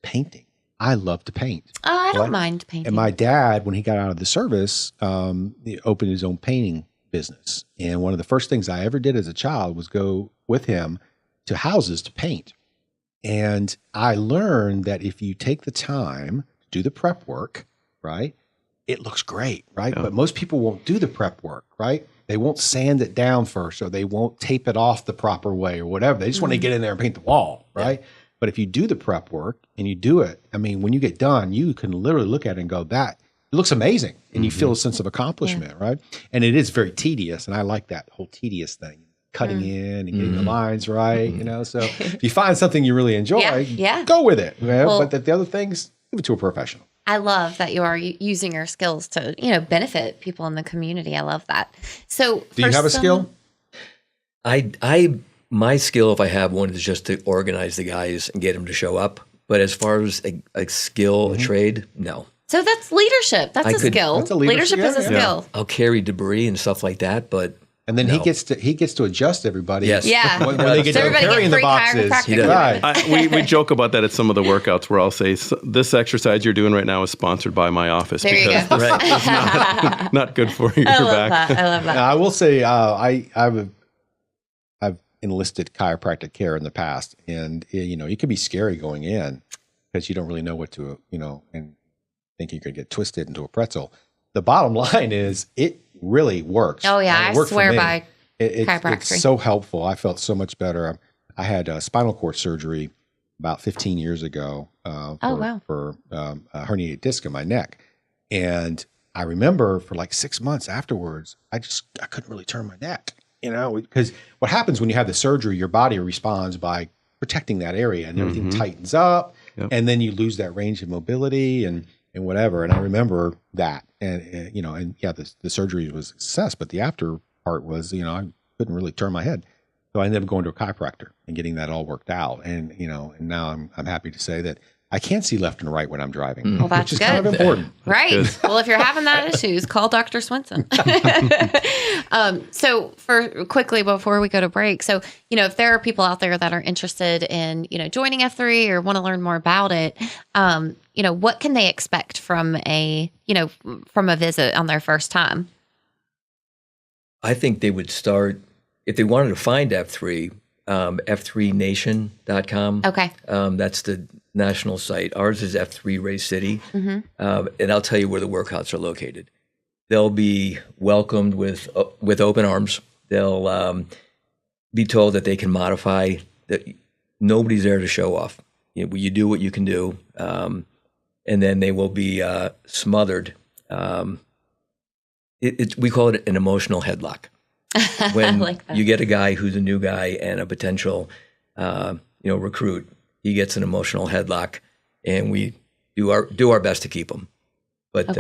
Speaker 2: painting. I love to paint.
Speaker 1: Oh, I don't mind painting.
Speaker 2: And my dad, when he got out of the service, he opened his own painting business. And one of the first things I ever did as a child was go with him to houses to paint. And I learned that if you take the time to do the prep work, right, it looks great, right? Yeah. But most people won't do the prep work, right? They won't sand it down first, or they won't tape it off the proper way or whatever. They just want to get in there and paint the wall, right? Yeah. But if you do the prep work and you do it, I mean, when you get done, you can literally look at it and go, that it looks amazing. And you feel a sense of accomplishment, right? And it is very tedious. And I like that whole tedious thing, cutting in and getting the lines right, So if you find something you really enjoy, go with it. Well, but the other things, give it to a professional.
Speaker 1: I love that you are using your skills to, benefit people in the community. I love that. So
Speaker 2: do you have a skill?
Speaker 3: My skill, if I have one, is just to organize the guys and get them to show up. But as far as a skill, a trade, no.
Speaker 1: So that's leadership. That's a skill. That's leadership is a skill.
Speaker 3: I'll carry debris and stuff like that, but
Speaker 2: and then he gets to adjust everybody.
Speaker 3: Yes.
Speaker 1: Yeah.
Speaker 2: When they get to carrying the boxes.
Speaker 4: Right. We joke about that at some of the workouts where I'll say, this exercise you're doing right now is sponsored by my office.
Speaker 1: There you go.
Speaker 4: It's not good for your back.
Speaker 1: I love that.
Speaker 2: Now, I will say I've enlisted chiropractic care in the past, and it can be scary going in because you don't really know what to and think you're going to get twisted into a pretzel. The bottom line is it really works.
Speaker 1: Oh yeah, I swear by chiropractic.
Speaker 2: It's so helpful. I felt so much better. I had spinal cord surgery about 15 years ago for a herniated disc in my neck, and I remember for like 6 months afterwards, I couldn't really turn my neck. Because what happens when you have the surgery, your body responds by protecting that area and everything tightens up, and then you lose that range of mobility and whatever. And I remember that, and the surgery was a success, but the after part was, I couldn't really turn my head. So I ended up going to a chiropractor and getting that all worked out. And, and now I'm happy to say that I can't see left and right when I'm driving,
Speaker 1: well, that's
Speaker 2: which is
Speaker 1: good.
Speaker 2: kind of important.
Speaker 1: Right. Well, if you're having that issues, call Dr. Swenson. So quickly before we go to break, so, if there are people out there that are interested in, joining F3 or want to learn more about it, what can they expect from a visit on their first time?
Speaker 3: I think they would start, if they wanted to find F3, F3nation.com.
Speaker 1: Okay.
Speaker 3: That's the national site. Ours is F3 Race City. And I'll tell you where the workouts are located. They'll be welcomed with open arms. They'll be told that they can modify. That nobody's there to show off. You do what you can do, and then they will be smothered. We call it an emotional headlock. When
Speaker 1: like that.
Speaker 3: you get a guy who's a new guy and a potential, recruit, he gets an emotional headlock, and we do our best to keep him. But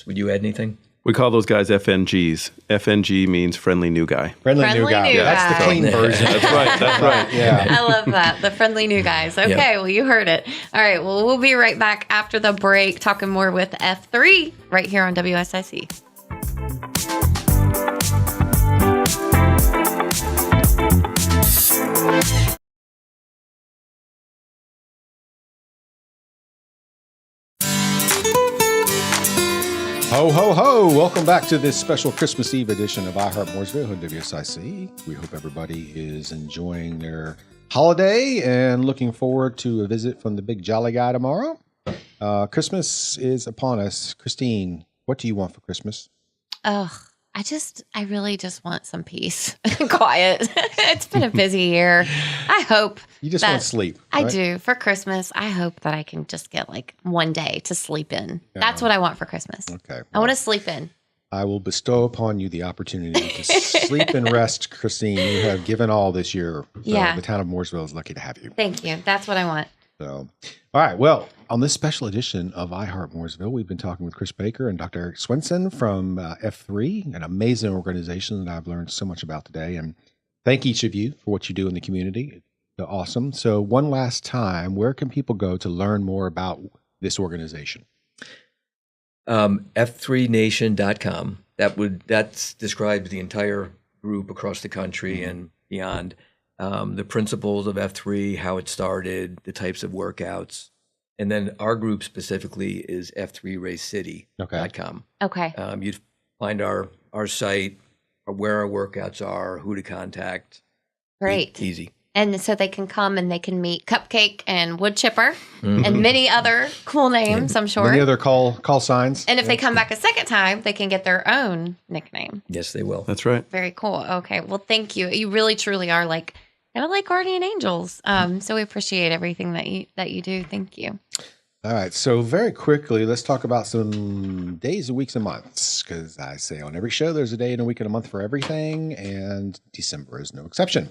Speaker 3: would you add anything?
Speaker 4: We call those guys FNGs. FNG means friendly new guy.
Speaker 2: Friendly new guy.
Speaker 1: new
Speaker 2: That's the
Speaker 1: guy.
Speaker 2: clean version.
Speaker 4: That's right. That's right.
Speaker 2: Yeah.
Speaker 1: I love that. The friendly new guys. Okay, well, you heard it. All right, well, we'll be right back after the break talking more with F3 right here on WSIC.
Speaker 2: Ho, ho, ho. Welcome back to this special Christmas Eve edition of Heart Mooresville on WSIC. We hope everybody is enjoying their holiday and looking forward to a visit from the big jolly guy tomorrow. Christmas is upon us. Christine, what do you want for Christmas?
Speaker 1: Oh, I really just want some peace and quiet. It's been a busy year. I hope
Speaker 2: You just
Speaker 1: that-
Speaker 2: want sleep.
Speaker 1: I
Speaker 2: right?
Speaker 1: do. For Christmas, I hope that I can just get like one day to sleep in. That's what I want for Christmas.
Speaker 2: Okay.
Speaker 1: I want to sleep in.
Speaker 2: I will bestow upon you the opportunity to sleep and rest, Christine. You have given all this year. So
Speaker 1: Yeah.
Speaker 2: The town of Mooresville is lucky to have you.
Speaker 1: Thank you. That's what I want.
Speaker 2: So, all right. Well, on this special edition of Heart Mooresville, we've been talking with Chris Baker and Dr. Eric Swenson from F3, an amazing organization that I've learned so much about today. And thank each of you for what you do in the community. It's awesome. So one last time, where can people go to learn more about this organization?
Speaker 3: F3nation.com. That describes the entire group across the country and beyond. The principles of F3, how it started, the types of workouts. And then our group specifically is F3RaceCity.com.
Speaker 1: Okay.
Speaker 3: You'd find our site, where our workouts are, who to contact.
Speaker 1: Great.
Speaker 3: Easy.
Speaker 1: And so they can come and they can meet Cupcake and Wood Chipper and many other cool names, I'm sure.
Speaker 2: Any other call signs?
Speaker 1: And if they come back a second time, they can get their own nickname.
Speaker 3: Yes, they will.
Speaker 4: That's right.
Speaker 1: Very cool. Okay. Well, thank you. You really, truly are like kind of like guardian angels. So we appreciate everything that you do. Thank you.
Speaker 2: All right. So very quickly, let's talk about some days and weeks and months, because I say on every show, there's a day and a week and a month for everything, and December is no exception.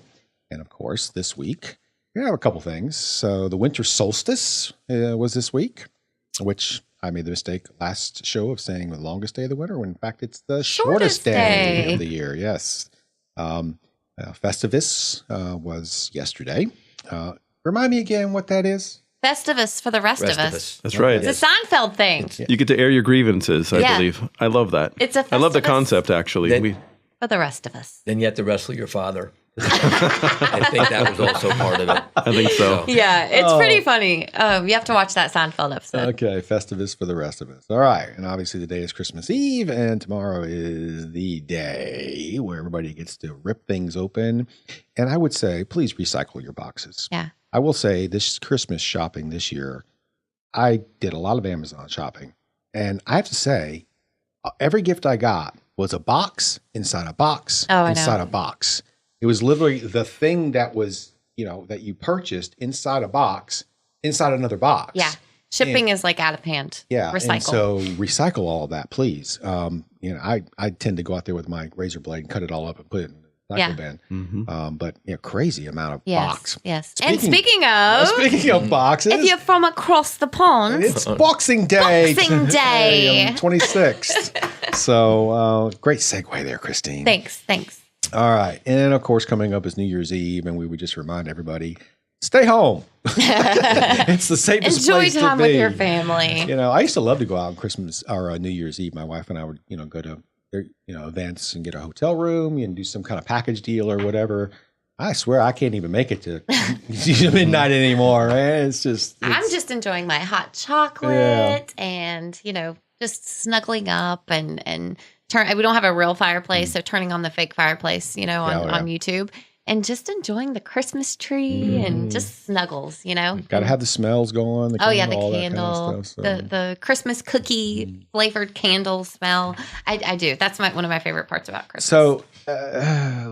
Speaker 2: And of course, this week, we have a couple things. So the winter solstice was this week, which I made the mistake last show of saying the longest day of the winter, when in fact it's the shortest day of the year. Yes. Festivus was yesterday. Remind me again what that is.
Speaker 1: Festivus for the rest of us.
Speaker 4: That's right.
Speaker 1: It's a Seinfeld thing.
Speaker 4: You get to air your grievances, I
Speaker 1: Yeah.
Speaker 4: believe. I love that.
Speaker 1: It's a
Speaker 4: I love the
Speaker 1: Festivus
Speaker 4: concept, actually.
Speaker 3: Then-
Speaker 1: for the rest of us.
Speaker 3: Then you have to wrestle your father. I think that was also part of it.
Speaker 4: I think so.
Speaker 1: Yeah, it's pretty funny. You have to watch that Seinfeld episode.
Speaker 2: Okay, Festivus for the rest of us. All right. And obviously today is Christmas Eve, and tomorrow is the day where everybody gets to rip things open. And I would say, please recycle your boxes.
Speaker 1: Yeah.
Speaker 2: I will say this Christmas shopping this year, I did a lot of Amazon shopping. And I have to say, every gift I got was a box inside a box inside a box. It was literally the thing that was, that you purchased inside a box, inside another box.
Speaker 1: Yeah. Shipping is like out of hand.
Speaker 2: Yeah.
Speaker 1: Recycle.
Speaker 2: And so recycle all of that, please. I tend to go out there with my razor blade and cut it all up and put it in the recycle bin.
Speaker 4: Mm-hmm.
Speaker 2: But crazy amount of
Speaker 1: Yes.
Speaker 2: box.
Speaker 1: Yes. And speaking of
Speaker 2: boxes,
Speaker 1: if you're from across the pond,
Speaker 2: it's Boxing Day.
Speaker 1: Boxing Day.
Speaker 2: 26th. So great segue there, Christine.
Speaker 1: Thanks.
Speaker 2: All right. And of course, coming up is New Year's Eve, and we would just remind everybody, stay home. It's the safest
Speaker 1: Enjoy
Speaker 2: place to
Speaker 1: time
Speaker 2: be.
Speaker 1: with your family.
Speaker 2: I used to love to go out on Christmas or New Year's Eve. My wife and I would, go to events and get a hotel room and do some kind of package deal or whatever. I swear I can't even make it to midnight anymore, man.
Speaker 1: I'm just enjoying my hot chocolate and, just snuggling up and we don't have a real fireplace, so turning on the fake fireplace, on YouTube and just enjoying the Christmas tree and just snuggles,
Speaker 2: Got to have the smells going. The
Speaker 1: candle, the Christmas cookie flavored candle smell. I do. That's one of my favorite parts about Christmas.
Speaker 2: So,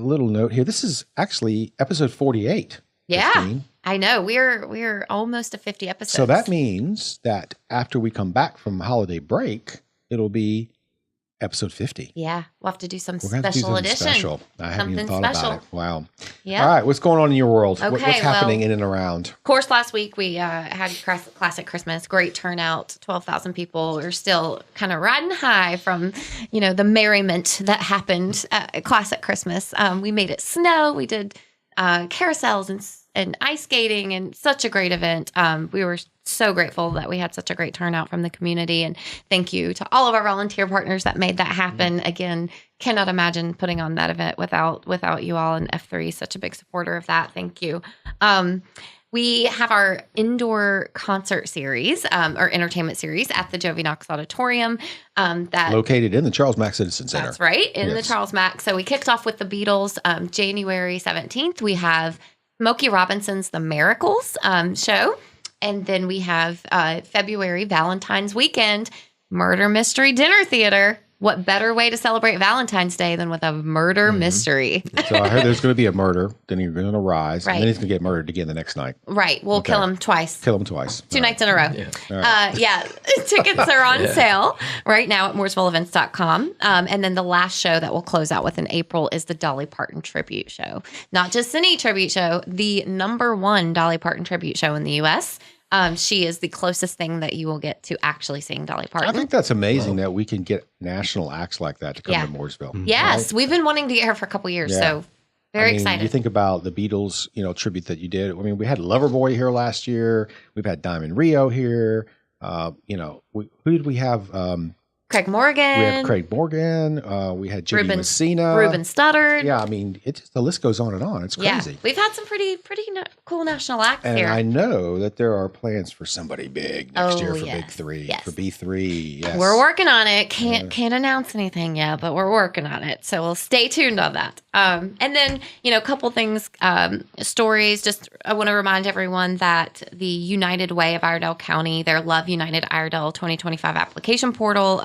Speaker 2: little note here. This is actually episode 48.
Speaker 1: Yeah,
Speaker 2: Christine.
Speaker 1: I know. We're almost to 50 episodes.
Speaker 2: So that means that after we come back from holiday break, it'll be episode 50.
Speaker 1: Yeah, we'll have to do some
Speaker 2: We're
Speaker 1: special edition.
Speaker 2: Special. I haven't even thought about it. Wow.
Speaker 1: Yeah.
Speaker 2: All right, what's going on in your world?
Speaker 1: Okay,
Speaker 2: What's happening in and around?
Speaker 1: Of course, last week we had Classic Christmas. Great turnout, 12,000 people. We're still kind of riding high from, the merriment that happened at Classic Christmas. We made it snow. We did carousels and ice skating, and such a great event. We were so grateful that we had such a great turnout from the community, and thank you to all of our volunteer partners that made that happen. Again, cannot imagine putting on that event without you all, and F3 is such a big supporter of that. Thank you. We have our indoor concert series, or entertainment series at the Jovi Knox Auditorium. That
Speaker 2: located in the Charles Mack Citizen Center.
Speaker 1: That's right, in the Charles Mack. So we kicked off with the Beatles. January 17th, we have Smokey Robinson's The Miracles show. And then we have February, Valentine's weekend, Murder Mystery Dinner Theater. What better way to celebrate Valentine's Day than with a murder mystery?
Speaker 2: So I heard there's going to be a murder, then you're going to rise,
Speaker 1: right.
Speaker 2: And then he's going to get murdered again the next night.
Speaker 1: Right. We'll kill him twice.
Speaker 2: Kill him twice.
Speaker 1: Two nights in a row. Yeah. Tickets are on sale right now at mooresvilleevents.com. And then the last show that we'll close out with in April is the Dolly Parton tribute show. Not just any tribute show, the #1 Dolly Parton tribute show in the U.S. She is the closest thing that you will get to actually seeing Dolly Parton.
Speaker 2: I think that's amazing that we can get national acts like that to come to Mooresville.
Speaker 1: Yes, we've been wanting to get her for a couple years, so very excited.
Speaker 2: You think about the Beatles, tribute that you did. I mean, we had Loverboy here last year. We've had Diamond Rio here. Who did we have?
Speaker 1: Craig Morgan.
Speaker 2: We have Craig Morgan. We had Jimmy Messina.
Speaker 1: Ruben Studdard.
Speaker 2: Yeah, I mean, the list goes on and on. It's crazy.
Speaker 1: Yeah, we've had some pretty cool national acts
Speaker 2: and
Speaker 1: here.
Speaker 2: I know that there are plans for somebody big next year for Big 3, for B3. Yes.
Speaker 1: We're working on it. Can't announce anything yet, but we're working on it. So we'll stay tuned on that. And then, a couple things, stories. Just I want to remind everyone that the United Way of Iredell County, their Love United Iredell 2025 application portal,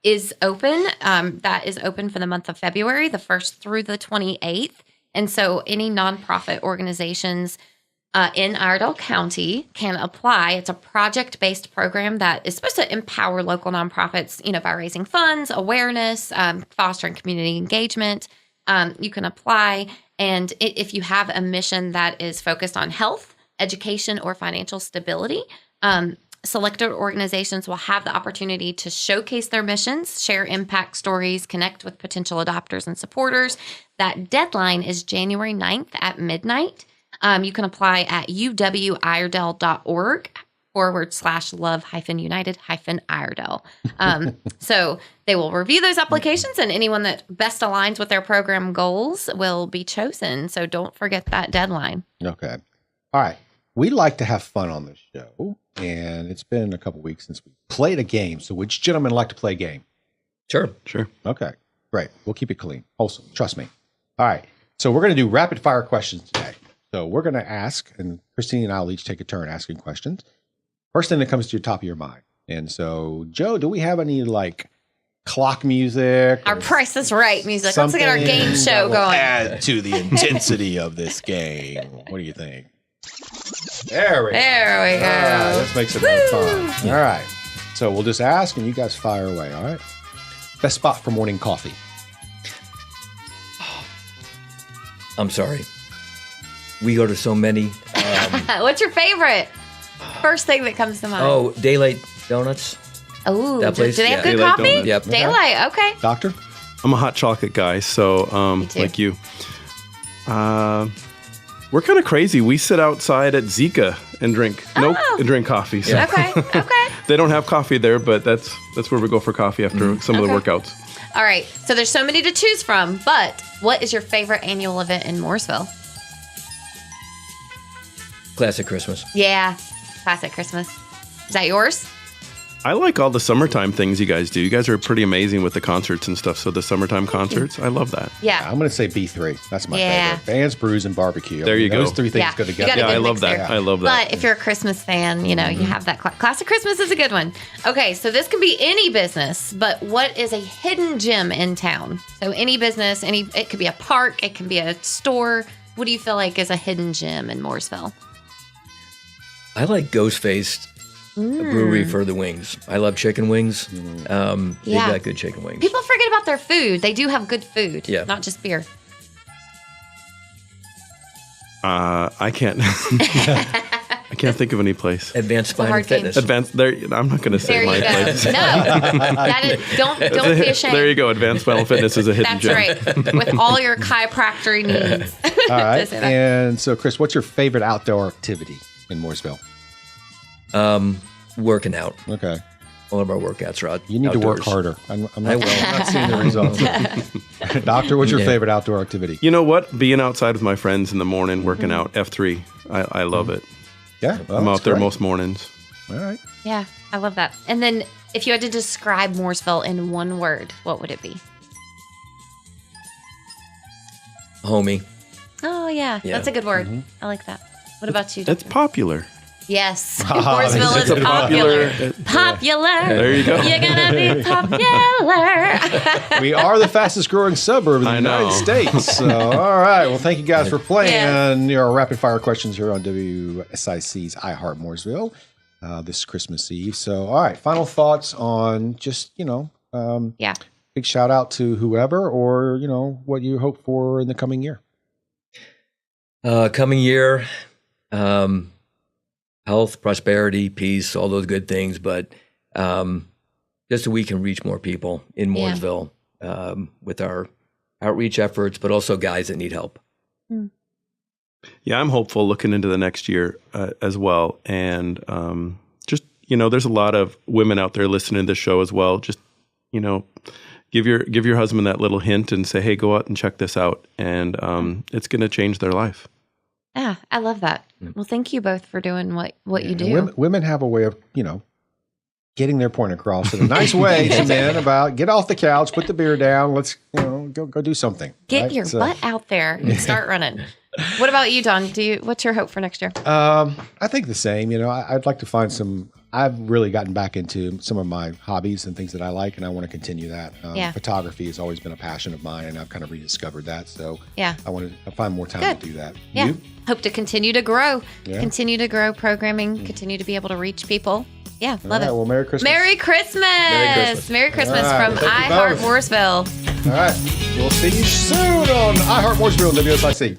Speaker 1: is open. That is open for the month of February, the 1st through the 28th. And so any nonprofit organizations in Iredell County can apply. It's a project-based program that is supposed to empower local nonprofits, by raising funds, awareness, fostering community engagement. You can apply. And if you have a mission that is focused on health, education, or financial stability, selected organizations will have the opportunity to showcase their missions, share impact stories, connect with potential adopters and supporters. That deadline is January 9th at midnight. You can apply at uwiredell.org/love-united-iredell. So they will review those applications, and anyone that best aligns with their program goals will be chosen. So don't forget that deadline.
Speaker 2: Okay. All right. We like to have fun on this show, and it's been a couple weeks since we played a game. So which gentlemen like to play a game?
Speaker 3: Sure.
Speaker 2: Okay, great. We'll keep it clean. Wholesome. Trust me. All right. So we're going to do rapid fire questions today. So we're going to ask, and Christine and I will each take a turn asking questions. First thing that comes to the top of your mind. And so, Joe, do we have any clock music?
Speaker 1: Our Price is Right music. Let's get our game show going.
Speaker 2: Add to the intensity of this game. What do you think? There we go.
Speaker 1: All right,
Speaker 2: this makes it more fun. All right. So we'll just ask and you guys fire away, all right? Best spot for morning coffee?
Speaker 3: I'm sorry. We go to so many.
Speaker 1: What's your favorite? First thing that comes to mind.
Speaker 3: Oh, Daylight Donuts.
Speaker 1: Oh,
Speaker 3: that place.
Speaker 1: Do they have good
Speaker 4: Daylight
Speaker 1: coffee?
Speaker 4: Donuts.
Speaker 3: Yep.
Speaker 1: Daylight, okay.
Speaker 2: Doctor?
Speaker 4: I'm a hot chocolate guy, so like you. We're kind of crazy. We sit outside at Zika and drink drink coffee. So.
Speaker 1: Okay.
Speaker 4: They don't have coffee there, but that's where we go for coffee after some of the workouts.
Speaker 1: All right. So there's so many to choose from, but what is your favorite annual event in Mooresville?
Speaker 3: Classic Christmas.
Speaker 1: Yeah, Classic Christmas. Is that yours?
Speaker 4: I like all the summertime things you guys do. You guys are pretty amazing with the concerts and stuff. So the summertime concerts, I love that.
Speaker 1: Yeah.
Speaker 2: I'm going to say B3. That's my favorite. Bands, brews, and barbecue.
Speaker 4: There you go.
Speaker 2: Those three things go
Speaker 1: You
Speaker 2: together.
Speaker 1: got a good
Speaker 4: I love
Speaker 1: mix
Speaker 4: that.
Speaker 1: there.
Speaker 4: I love that.
Speaker 1: But if you're a Christmas fan, you know, you have that classic Christmas is a good one. Okay, so this can be any business, but what is a hidden gem in town? So any business, it could be a park, it can be a store. What do you feel like is a hidden gem in Mooresville?
Speaker 3: I like Ghost-Faced Brewery for the wings. I love chicken wings. They've got good chicken wings.
Speaker 1: People forget about their food. They do have good food, not just beer.
Speaker 4: I can't. I can't think of any place.
Speaker 3: Advanced Spine and Fitness.
Speaker 4: Advanced. There. I'm not going to say my place.
Speaker 1: No, don't be ashamed.
Speaker 4: There you go. Advanced Spinal Fitness is a hidden gem.
Speaker 1: That's right. With all your chiropractic needs.
Speaker 2: All right. And so, Chris, what's your favorite outdoor activity in Mooresville?
Speaker 3: Working out.
Speaker 2: Okay.
Speaker 3: All of our workouts are out.
Speaker 2: You need to work harder. I'm not seeing the results. Doctor, what's your favorite outdoor activity?
Speaker 4: You know what? Being outside with my friends in the morning, working out. F3. I love it.
Speaker 2: Yeah. Well,
Speaker 4: I'm out there most mornings.
Speaker 2: All right.
Speaker 1: Yeah, I love that. And then if you had to describe Mooresville in one word, what would it be?
Speaker 3: Homey.
Speaker 1: Oh, yeah. That's a good word. I like that. What about you,
Speaker 4: It's
Speaker 1: Doctor?
Speaker 4: popular.
Speaker 1: Yes. Mooresville is popular. Popular.
Speaker 4: There you go.
Speaker 1: You're going to be popular.
Speaker 2: We are the fastest growing suburb in the United States. So, all right. Well, thank you guys for playing your rapid fire questions here on WSIC's Heart Mooresville this Christmas Eve. So, all right. Final thoughts on just, big shout out to whoever or, what you hope for in the coming year.
Speaker 3: Coming year, health, prosperity, peace, all those good things, but just so we can reach more people in Mooresville with our outreach efforts, but also guys that need help.
Speaker 4: Yeah, I'm hopeful looking into the next year as well. And just, there's a lot of women out there listening to this show as well. Just, give your husband that little hint and say, hey, go out and check this out. And it's going to change their life.
Speaker 1: Yeah, I love that. Well, thank you both for doing what you do.
Speaker 2: Women have a way of, getting their point across in a nice way to men about get off the couch, put the beer down, let's, go do something.
Speaker 1: Get your butt out there and start running. What about you, Don? What's your hope for next year?
Speaker 2: I think the same. I'd like to find I've really gotten back into some of my hobbies and things that I like, and I want to continue that. Photography has always been a passion of mine, and I've kind of rediscovered that. So I want to find more time to do that.
Speaker 1: Yeah.
Speaker 2: You?
Speaker 1: Hope to continue to grow. Continue to grow programming, continue to be able to reach people. Yeah, love it.
Speaker 2: Well, Merry Christmas.
Speaker 1: Merry Christmas. Merry Christmas from I Heart Mooresville.
Speaker 2: All right. We'll see you soon on I Heart Mooresville and WSIC.